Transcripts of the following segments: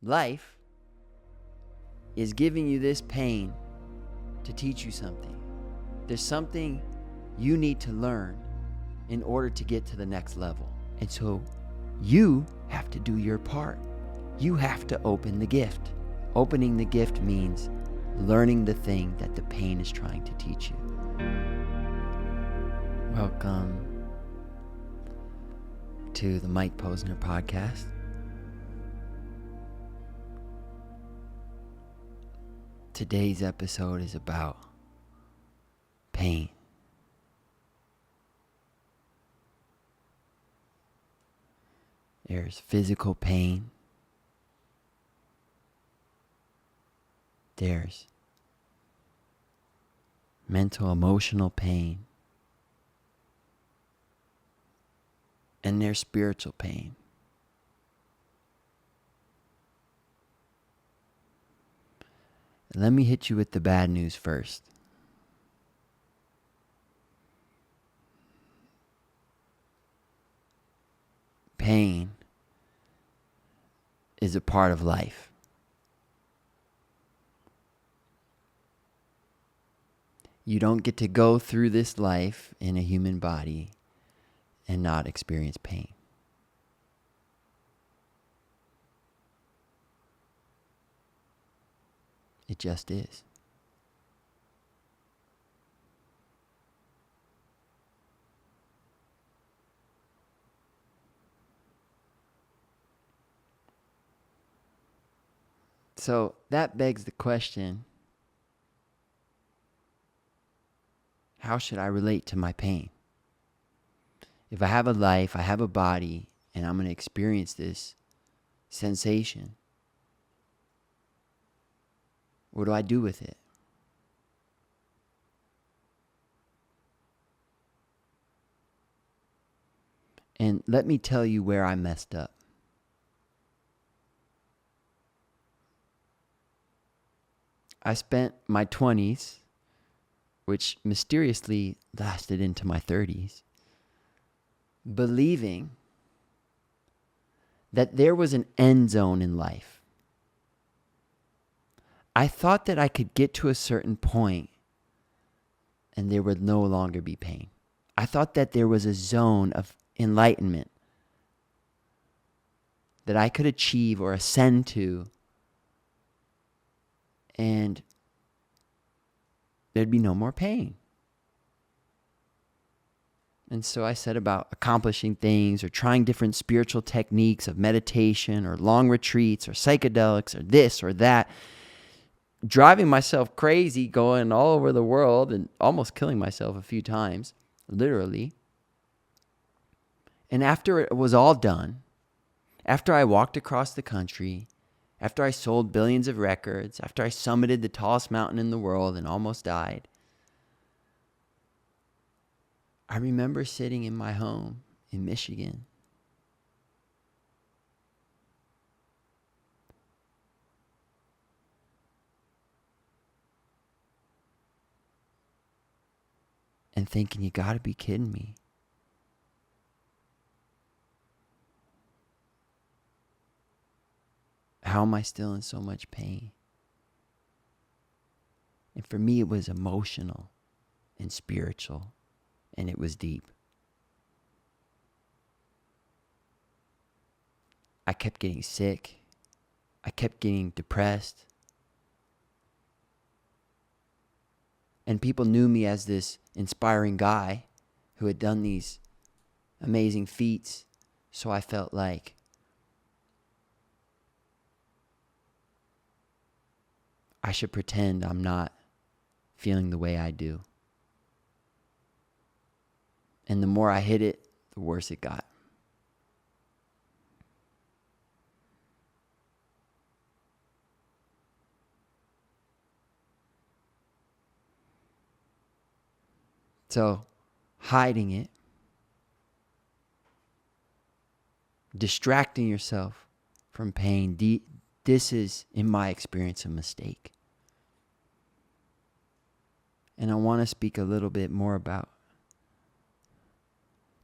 Life is giving you this pain to teach you something. There's something you need to learn in order to get to the next level. And so you have to do your part. You have to open the gift. Opening the gift means learning the thing that the pain is trying to teach you. Welcome to the Mike Posner podcast. Today's episode is about pain. There's physical pain. There's mental, emotional pain. And there's spiritual pain. Let me hit you with the bad news first. Pain is a part of life. You don't get to go through this life in a human body and not experience pain. It just is. So that begs the question, how should I relate to my pain? If I have a life, I have a body, and I'm going to experience this sensation, what do I do with it? And let me tell you where I messed up. I spent my 20s, which mysteriously lasted into my 30s, believing that there was an end zone in life. I thought that I could get to a certain point and there would no longer be pain. I thought that there was a zone of enlightenment that I could achieve or ascend to, and there'd be no more pain. And so I set about accomplishing things or trying different spiritual techniques of meditation or long retreats or psychedelics or this or that, driving myself crazy, going all over the world and almost killing myself a few times, literally. And after it was all done, after I walked across the country, after I sold billions of records, after I summited the tallest mountain in the world and almost died, I remember sitting in my home in Michigan and thinking, you gotta be kidding me. How am I still in so much pain? And for me, it was emotional and spiritual, and it was deep. I kept getting sick. I kept getting depressed. And people knew me as this inspiring guy who had done these amazing feats. So I felt like I should pretend I'm not feeling the way I do. And the more I hid it, the worse it got. So, hiding it, distracting yourself from pain, this is, in my experience, a mistake. And I want to speak a little bit more about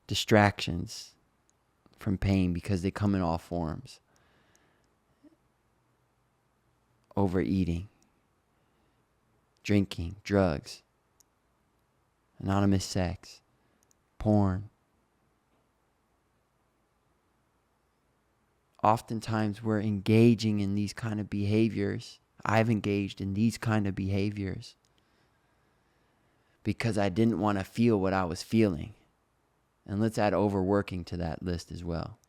distractions from pain because they come in all forms. overeating, drinking, drugs, anonymous sex, porn. Oftentimes we're engaging in these kind of behaviors. I've engaged in these kind of behaviors because I didn't want to feel what I was feeling. And let's add overworking to that list as well.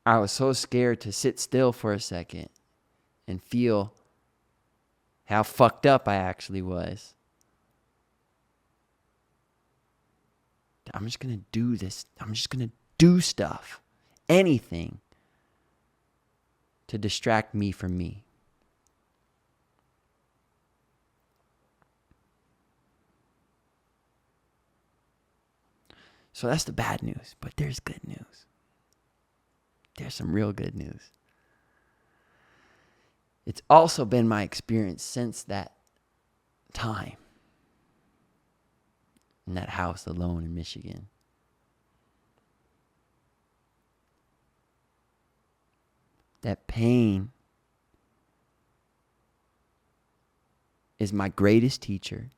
I was so scared to sit still for a second and feel how fucked up I actually was. I'm just going to do this. I'm just going to do stuff. Anything to distract me from me. So that's the bad news, but there's good news. There's some real good news. It's also been my experience since that time in that house alone in Michigan. That pain is my greatest teacher.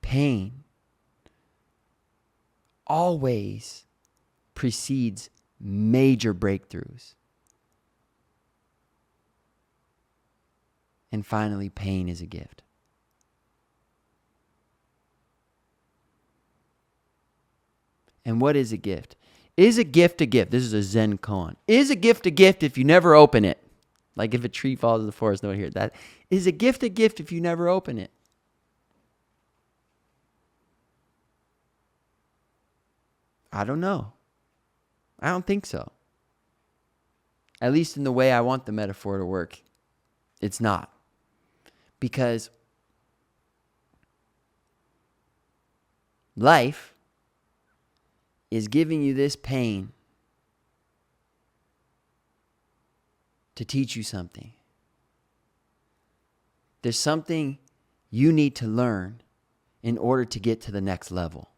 Pain always precedes major breakthroughs. And finally, pain is a gift. And what is a gift? Is a gift a gift? This is a Zen koan. Is a gift if you never open it? Like if a tree falls in the forest, no one hears that. Is a gift if you never open it? I don't know. I don't think so. At least in the way I want the metaphor to work, it's not. Because life is giving you this pain to teach you something. There's something you need to learn in order to get to the next level.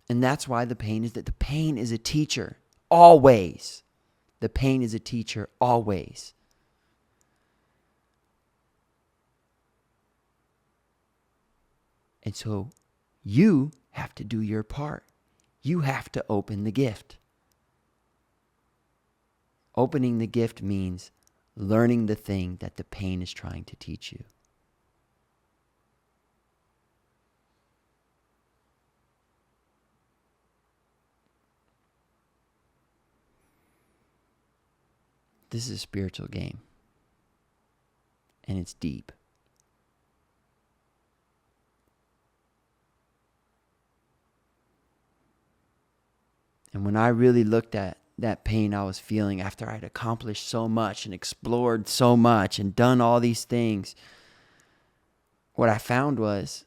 And that's why the pain is a teacher. Always. The pain is a teacher. Always. And so you have to do your part. You have to open the gift. Opening the gift means learning the thing that the pain is trying to teach you. This is a spiritual game. And it's deep. And when I really looked at that pain I was feeling after I'd accomplished so much and explored so much and done all these things, what I found was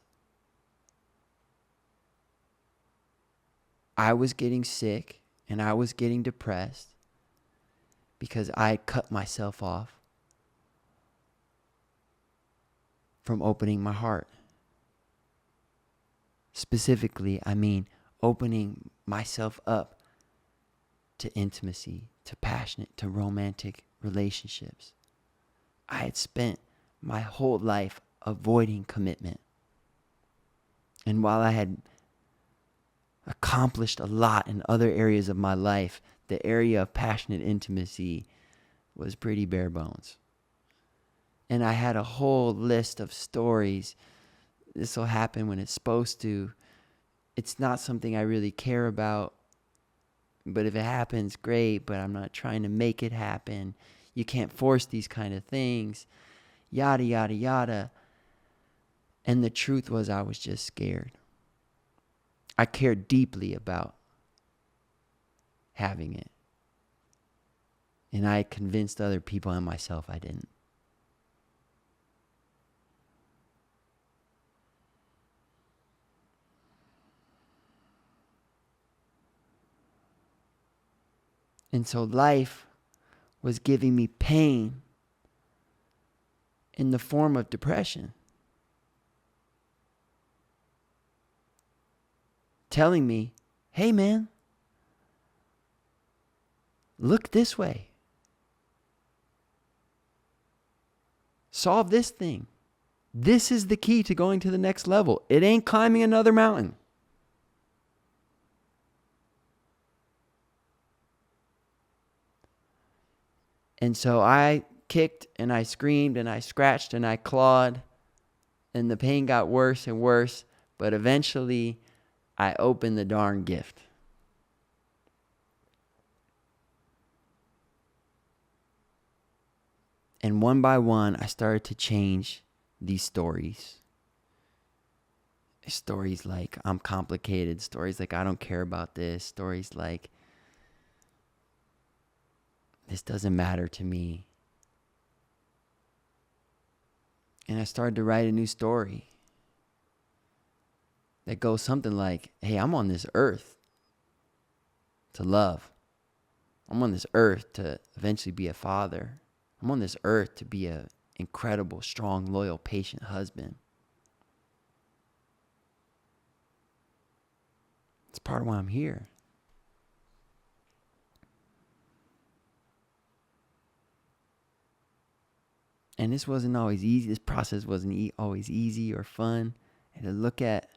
I was getting sick and I was getting depressed because I cut myself off from opening my heart. Specifically, I mean opening myself up to intimacy, to passionate, to romantic relationships. I had spent my whole life avoiding commitment. And while I had accomplished a lot in other areas of my life, the area of passionate intimacy was pretty bare bones. And I had a whole list of stories. This will happen when it's supposed to. It's not something I really care about. But if it happens, great, but I'm not trying to make it happen. You can't force these kind of things. Yada, yada, yada. And the truth was I was just scared. I cared deeply about having it. And I convinced other people and myself I didn't. And so life was giving me pain in the form of depression. Telling me, hey man, Look this way. Solve this thing. This is the key to going to the next level. It ain't climbing another mountain. And so I kicked and I screamed and I scratched and I clawed, and the pain got worse and worse, but eventually I opened the darn gift. And one by one, I started to change these stories. Stories like, I'm complicated. Stories like, I don't care about this. Stories like, this doesn't matter to me. And I started to write a new story that goes something like, hey, I'm on this earth to love. I'm on this earth to eventually be a father. I'm on this earth to be an incredible, strong, loyal, patient husband. It's part of why I'm here. And this wasn't always easy. This process wasn't always easy or fun. And to look at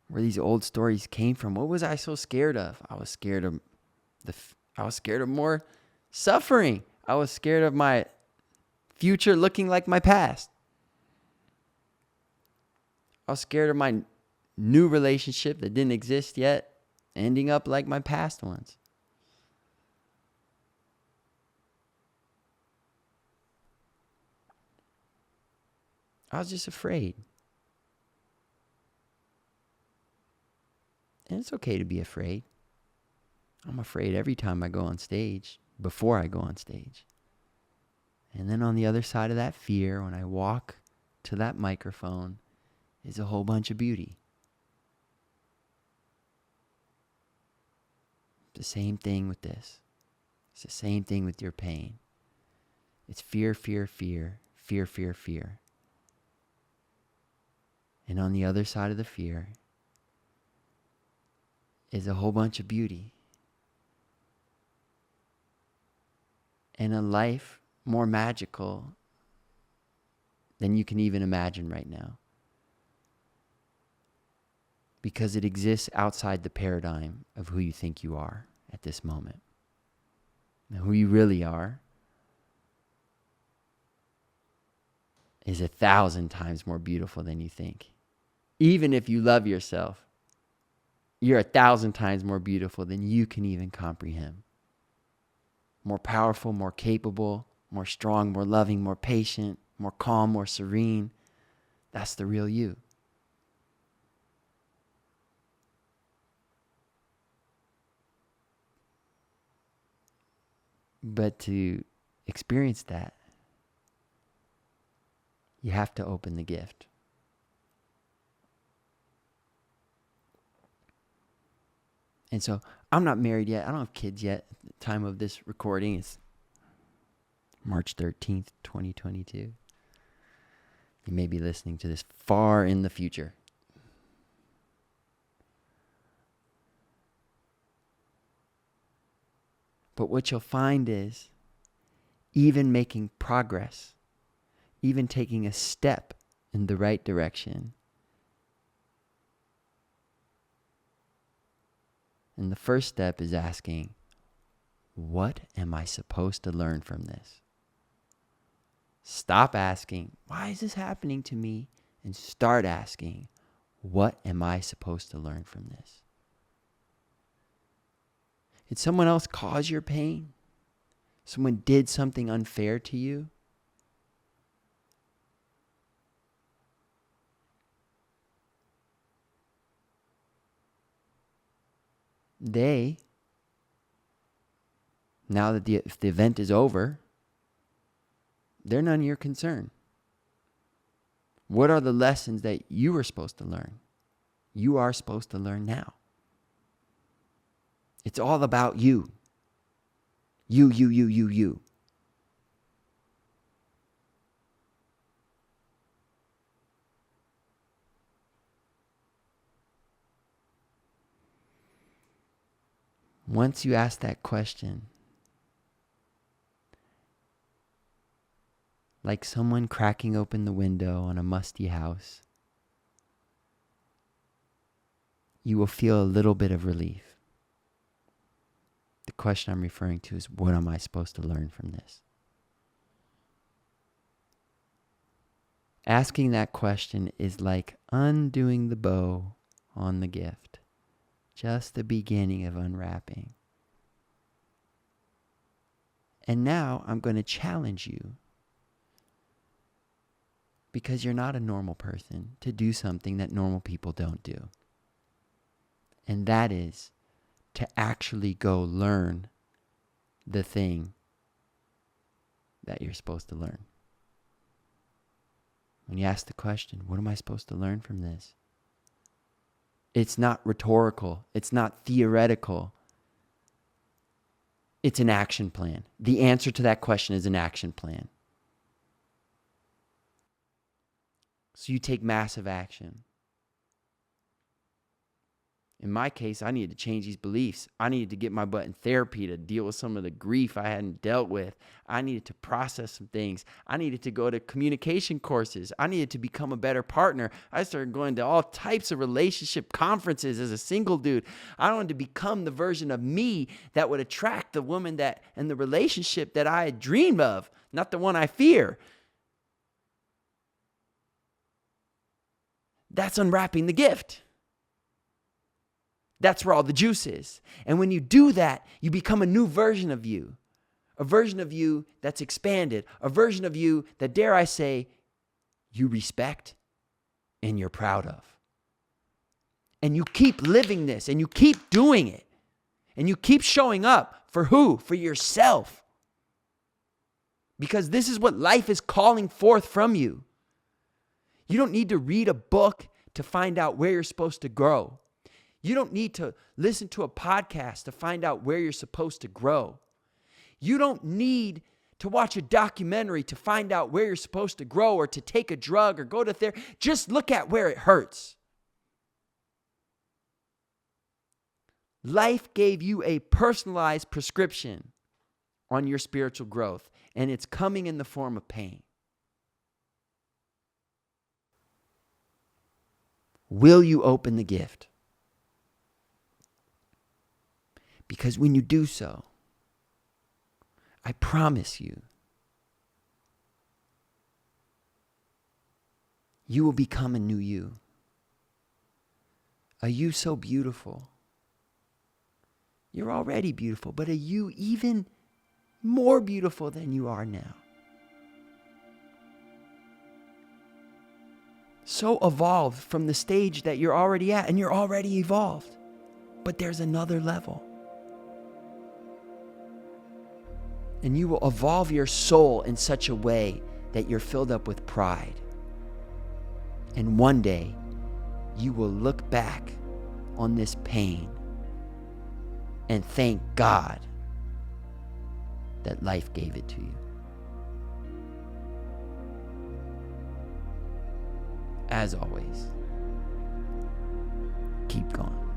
where these old stories came from. What was I so scared of? I was scared of more suffering. I was scared of my future looking like my past. I was scared of my new relationship that didn't exist yet ending up like my past ones. I was just afraid. And it's okay to be afraid. I'm afraid every time I go on stage, before I go on stage. And then on the other side of that fear, when I walk to that microphone, is a whole bunch of beauty. It's the same thing with this. It's the same thing with your pain. It's fear, fear, fear, fear, fear, fear. And on the other side of the fear is a whole bunch of beauty. And a life more magical than you can even imagine right now. Because it exists outside the paradigm of who you think you are at this moment. And who you really are is 1,000 times more beautiful than you think. Even if you love yourself, you're 1,000 times more beautiful than you can even comprehend. More powerful, more capable, more strong, more loving, more patient, more calm, more serene. That's the real you. But to experience that, you have to open the gift. And so I'm not married yet. I don't have kids yet. At the time of this recording is March 13th, 2022. You may be listening to this far in the future. But what you'll find is, even making progress, even taking a step in the right direction, and the first step is asking, what am I supposed to learn from this? Stop asking, why is this happening to me? And start asking, what am I supposed to learn from this? Did someone else cause your pain? Someone did something unfair to you? They, now that if the event is over, they're none of your concern. What are the lessons that you were supposed to learn? You are supposed to learn now. It's all about you. You. Once you ask that question, like someone cracking open the window on a musty house, you will feel a little bit of relief. The question I'm referring to is, what am I supposed to learn from this? Asking that question is like undoing the bow on the gift. Just the beginning of unwrapping. And now I'm going to challenge you, because you're not a normal person, to do something that normal people don't do. And that is to actually go learn the thing that you're supposed to learn. When you ask the question, what am I supposed to learn from this? It's not rhetorical. It's not theoretical. It's an action plan. The answer to that question is an action plan. So you take massive action. In my case, I needed to change these beliefs. I needed to get my butt in therapy to deal with some of the grief I hadn't dealt with. I needed to process some things. I needed to go to communication courses. I needed to become a better partner. I started going to all types of relationship conferences as a single dude. I wanted to become the version of me that would attract the woman that and the relationship that I had dreamed of, not the one I fear. That's unwrapping the gift. That's where all the juice is. And when you do that, you become a new version of you. A version of you that's expanded. A version of you that, dare I say, you respect and you're proud of. And you keep living this and you keep doing it. And you keep showing up for who? For yourself. Because this is what life is calling forth from you. You don't need to read a book to find out where you're supposed to grow. You don't need to listen to a podcast to find out where you're supposed to grow. You don't need to watch a documentary to find out where you're supposed to grow, or to take a drug or go to therapy. Just look at where it hurts. Life gave you a personalized prescription on your spiritual growth, and it's coming in the form of pain. Will you open the gift? Because when you do so, I promise you, you will become a new you. A you so beautiful. You're already beautiful, but a you even more beautiful than you are now. So evolved from the stage that you're already at, and you're already evolved. But there's another level. And you will evolve your soul in such a way that you're filled up with pride. And one day, you will look back on this pain and thank God that life gave it to you. As always, keep going.